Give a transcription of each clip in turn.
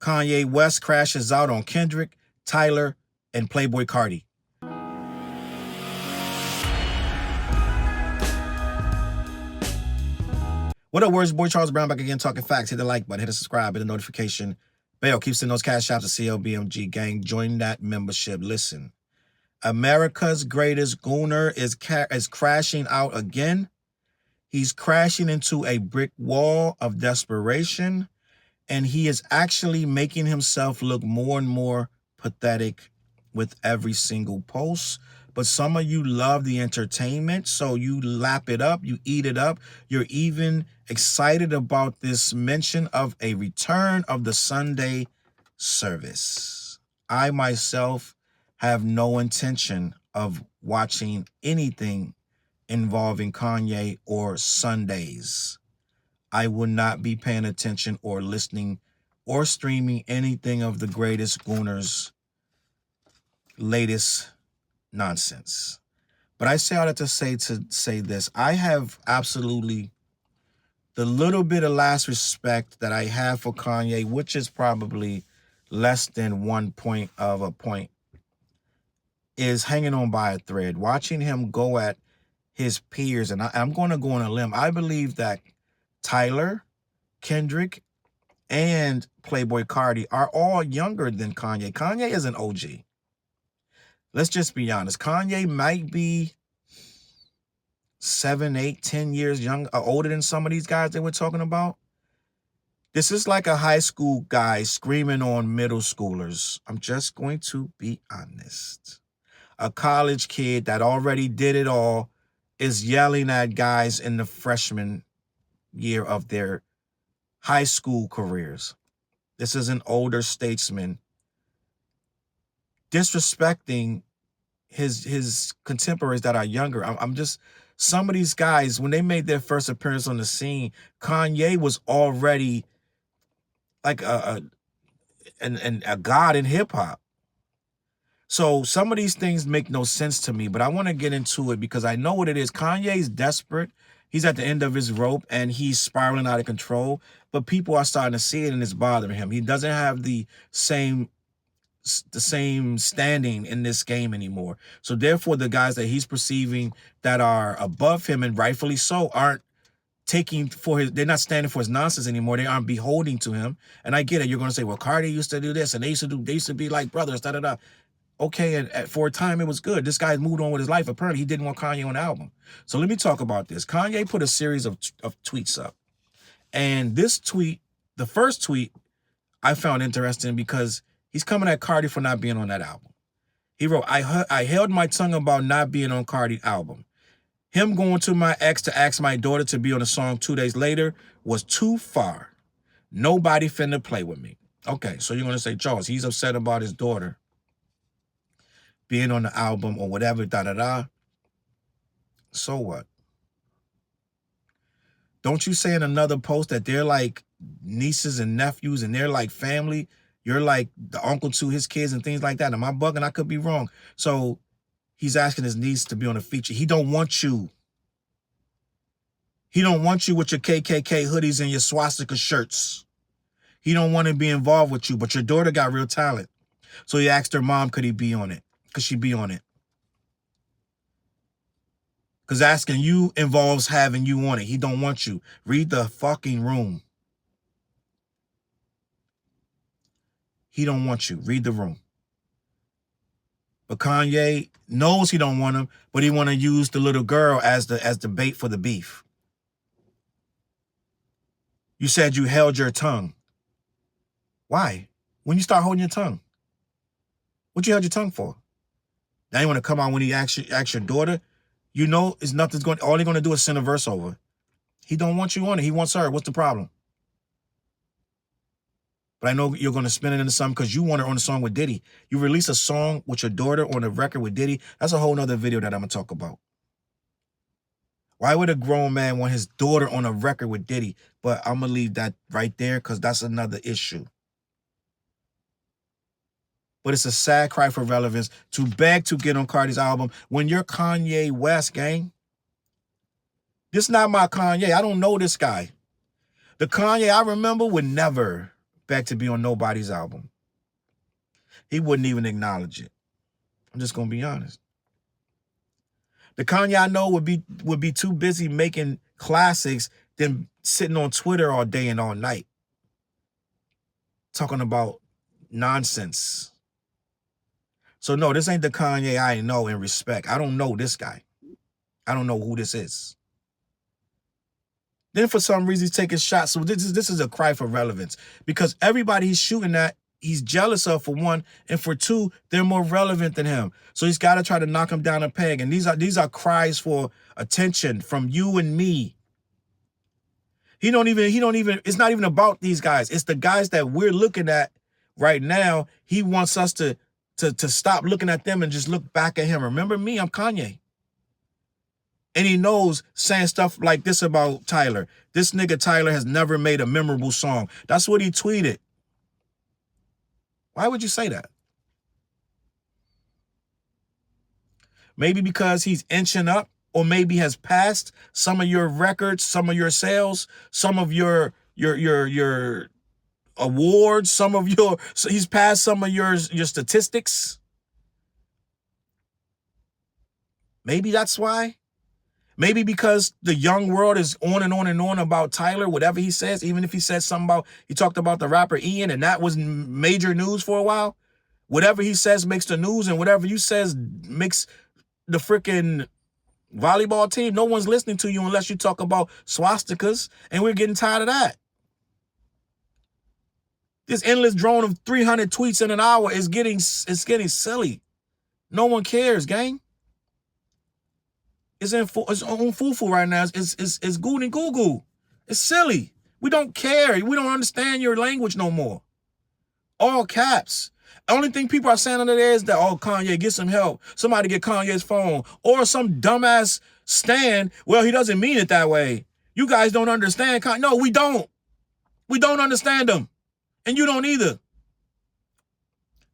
Kanye West crashes out on Kendrick, Tyler, and Playboi Carti. What up, words? Boy Charles Brown back again talking facts. Hit the like button, hit the subscribe, hit the notification bell. Keep sending those Cashapp to CLBMG gang. Join that membership. Listen, America's greatest gooner is crashing out again. He's crashing into a brick wall of desperation, and he is actually making himself look more and more pathetic with every single post. But some of you love the entertainment, so you lap it up, you eat it up. You're even excited about this mention of a return of the Sunday service. I myself have no intention of watching anything involving Kanye or Sundays. I will not be paying attention or listening or streaming anything of the greatest gooners' latest nonsense. But I say all that to say this. I have absolutely the little bit of last respect that I have for Kanye, which is probably less than 1 point of a point, is hanging on by a thread. Watching him go at his peers, and I'm going to go on a limb. I believe that Tyler, Kendrick, and Playboi Carti are all younger than Kanye. Kanye is an OG. Let's just be honest. Kanye might be 7, 8, 10 years older than some of these guys that we're talking about. This is like a high school guy screaming on middle schoolers. I'm just going to be honest. A college kid that already did it all is yelling at guys in the freshman year of their high school careers. This is an older statesman disrespecting his contemporaries that are younger. I'm just, some of these guys, when they made their first appearance on the scene, Kanye was already like a god in hip hop. So some of these things make no sense to me, but I want to get into it because I know what it is. Kanye's desperate. He's at the end of his rope and he's spiraling out of control, but people are starting to see it and it's bothering him. He doesn't have the same standing in this game anymore. So therefore, the guys that he's perceiving that are above him, and rightfully so, aren't they're not standing for his nonsense anymore. They aren't beholding to him. And I get it. You're going to say, well, Carti used to do this and they used to be like brothers, da-da-da. Okay, and for a time it was good. This guy's moved on with his life. Apparently, he didn't want Kanye on the album. So let me talk about this. Kanye put a series of tweets up. And this tweet, the first tweet, I found interesting because he's coming at Carti for not being on that album. He wrote, I held my tongue about not being on Carti's album. Him going to my ex to ask my daughter to be on the song 2 days later was too far. Nobody finna play with me. Okay, so you're going to say, Charles, he's upset about his daughter being on the album or whatever, da-da-da. So what? Don't you say in another post that they're like nieces and nephews and they're like family? You're like the uncle to his kids and things like that. Am I bugging? I could be wrong. So he's asking his niece to be on a feature. He don't want you. He don't want you with your KKK hoodies and your swastika shirts. He don't want to be involved with you, but your daughter got real talent. So he asked her mom, could he be on it? Could she be on it? Because asking you involves having you on it. He don't want you. Read the fucking room. He don't want you. Read the room. But Kanye knows he don't want him, but he want to use the little girl as the bait for the beef. You said you held your tongue. Why? When you start holding your tongue? What you held your tongue for? Now you want to come out when he asks your daughter? You know it's nothing's going. All he's going to do is send a verse over. He don't want you on it. He wants her. What's the problem? But I know you're going to spin it into something because you want her on the song with Diddy. You release a song with your daughter on a record with Diddy. That's a whole nother video that I'm going to talk about. Why would a grown man want his daughter on a record with Diddy? But I'm going to leave that right there because that's another issue. But it's a sad cry for relevance to beg to get on Carti's album when you're Kanye West, gang. This not my Kanye. I don't know this guy. The Kanye I remember would never beg to be on nobody's album. He wouldn't even acknowledge it. I'm just gonna be honest. The Kanye I know would be too busy making classics than sitting on Twitter all day and all night talking about nonsense. So no, this ain't the Kanye I know and respect. I don't know this guy. I don't know who this is. Then for some reason he's taking shots. So this is a cry for relevance because everybody he's shooting at, he's jealous of, for one, and for two, they're more relevant than him. So he's got to try to knock him down a peg. And these are cries for attention from you and me. He don't even, it's not even about these guys. It's the guys that we're looking at right now. He wants us to stop looking at them and just look back at him. Remember me, I'm Kanye. And he knows saying stuff like this about Tyler. This nigga Tyler has never made a memorable song. That's what he tweeted. Why would you say that? Maybe because he's inching up, or maybe has passed some of your records, some of your sales, some of your awards, he's passed some of your statistics. Maybe that's why. Maybe because the young world is on and on and on about Tyler, whatever he says, even if he said something about, he talked about the rapper Ian, and that was major news for a while. Whatever he says makes the news, and whatever you says makes the freaking volleyball team. No one's listening to you unless you talk about swastikas, and we're getting tired of that. This endless drone of 300 tweets in an hour is getting silly. No one cares, gang. It's on foo-foo right now. It's good and goo-goo. It's silly. We don't care. We don't understand your language no more. All caps. The only thing people are saying under there is that, oh, Kanye, get some help. Somebody get Kanye's phone. Or some dumbass stan, well, he doesn't mean it that way. You guys don't understand Kanye. No, we don't. We don't understand him. And you don't either.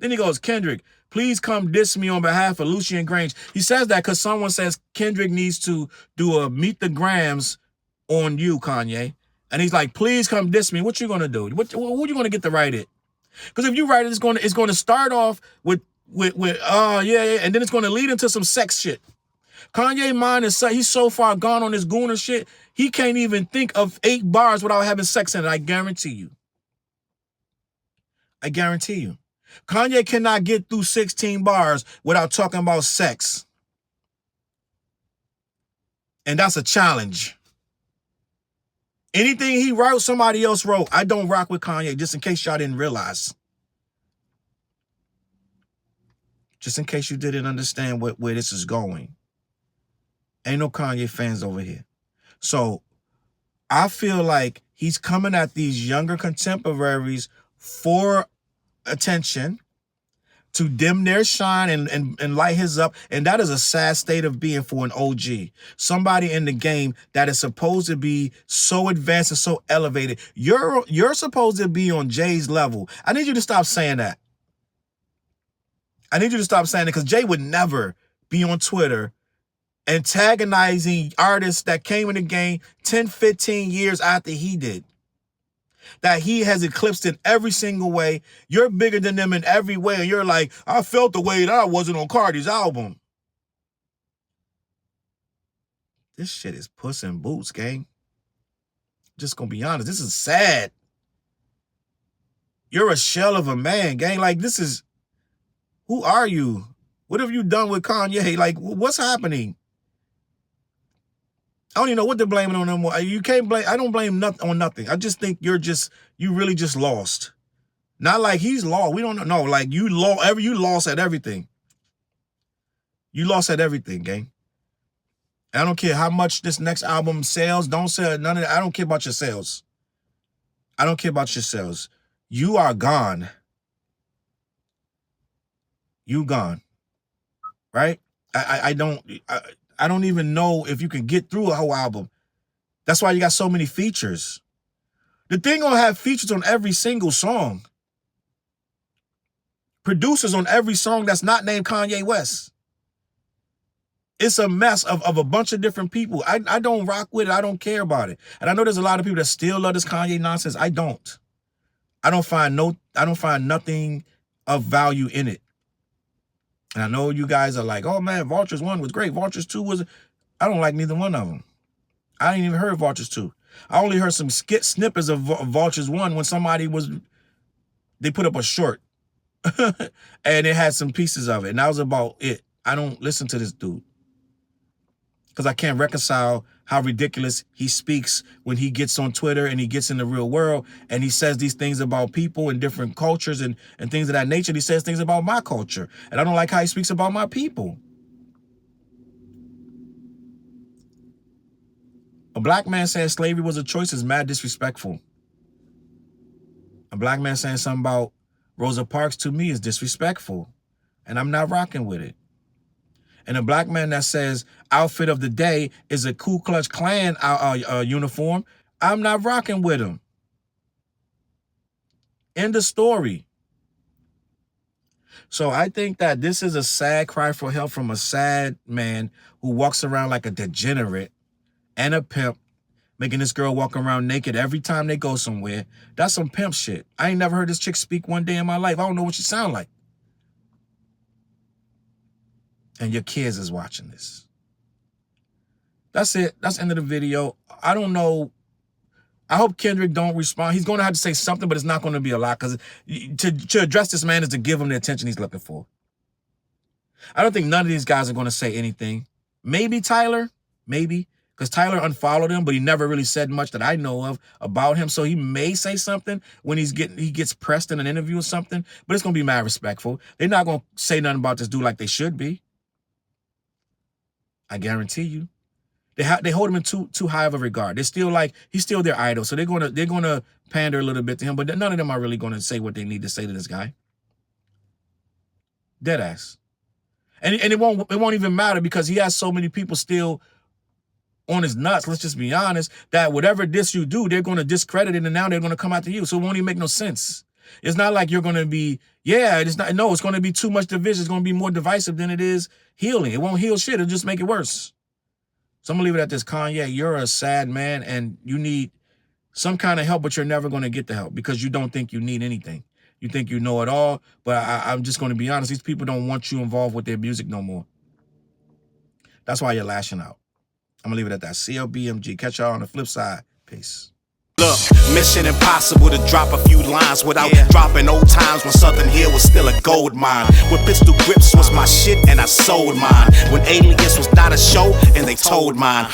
Then he goes, Kendrick, please come diss me on behalf of Lucien Grange. He says that because someone says Kendrick needs to do a meet the grams on you, Kanye. And he's like, please come diss me. What you going to do? Who you going to get to write it? Because if you write it, it's going to start off with yeah, and then it's going to lead into some sex shit. Kanye mind is he's so far gone on this gooner shit, he can't even think of 8 bars without having sex in it. I guarantee you. I guarantee you. Kanye cannot get through 16 bars without talking about sex. And that's a challenge. Anything he wrote, somebody else wrote. I don't rock with Kanye, just in case y'all didn't realize. Just in case you didn't understand where this is going. Ain't no Kanye fans over here. So I feel like he's coming at these younger contemporaries for attention, to dim their shine and light his up. And that is a sad state of being for an OG. Somebody in the game that is supposed to be so advanced and so elevated. You're supposed to be on Jay's level. I need you to stop saying that. I need you to stop saying it, because Jay would never be on Twitter antagonizing artists that came in the game 10, 15 years after he did. That he has eclipsed in every single way. You're bigger than them in every way. And you're like, I felt the way that I wasn't on Carti's album. This shit is Puss in Boots, gang. Just gonna be honest. This is sad. You're a shell of a man, gang. Like, this is, who are you? What have you done with Kanye? Like, what's happening? I don't even know what they're blaming on them. You can't blame, I don't blame nothing on nothing. I just think you really just lost. Not like he's lost. We don't know. Like, you lost at everything. You lost at everything, gang. And I don't care how much this next album sells. Don't sell none of that. I don't care about your sales. I don't care about your sales. You are gone. You gone. Right? I don't even know if you can get through a whole album. That's why you got so many features. The thing gonna have features on every single song. Producers on every song that's not named Kanye West. It's a mess of a bunch of different people. I don't rock with it. I don't care about it. And I know there's a lot of people that still love this Kanye nonsense. I don't. I don't find nothing of value in it. And I know you guys are like, oh man, Vultures 1 was great. Vultures 2 was, I don't like neither one of them. I ain't even heard Vultures 2. I only heard some snippets of Vultures 1 when they put up a short. And it had some pieces of it. And that was about it. I don't listen to this dude. Because I can't reconcile how ridiculous he speaks when he gets on Twitter and he gets in the real world and he says these things about people and different cultures and things of that nature. And he says things about my culture. And I don't like how he speaks about my people. A black man saying slavery was a choice is mad disrespectful. A black man saying something about Rosa Parks to me is disrespectful. And I'm not rocking with it. And a black man that says outfit of the day is a Ku Klux Klan uniform, I'm not rocking with him. End of story. So I think that this is a sad cry for help from a sad man who walks around like a degenerate and a pimp, making this girl walk around naked every time they go somewhere. That's some pimp shit. I ain't never heard this chick speak one day in my life. I don't know what she sound like. And your kids is watching this. That's it. That's the end of the video. I don't know. I hope Kendrick don't respond. He's going to have to say something, but it's not going to be a lot because to address this man is to give him the attention he's looking for. I don't think none of these guys are going to say anything. Maybe Tyler. Maybe. Because Tyler unfollowed him, but he never really said much that I know of about him. So he may say something when he gets pressed in an interview or something, but it's going to be mad respectful. They're not going to say nothing about this dude like they should be. I guarantee you. They hold him in too high of a regard. They're still like, he's still their idol. So they're gonna pander a little bit to him, but none of them are really gonna say what they need to say to this guy. Dead ass. And it won't even matter because he has so many people still on his nuts, let's just be honest, that whatever diss you do, they're gonna discredit it and now they're gonna come after you. So it won't even make no sense. It's not like you're gonna be, it's gonna be too much division. It's gonna be more divisive than it is healing. It won't heal shit, it'll just make it worse. So I'm gonna leave it at this. Kanye, you're a sad man and you need some kind of help, but you're never gonna get the help because you don't think you need anything. You think you know it all, but I'm just gonna be honest, these people don't want you involved with their music no more. That's why you're lashing out. I'm gonna leave it at that. CLBMG. Catch y'all on the flip side. Peace. Look, mission impossible to drop a few lines without dropping old times when Southern Hill was still a gold mine. When pistol grips was my shit and I sold mine. When Alias was not a show and they told mine.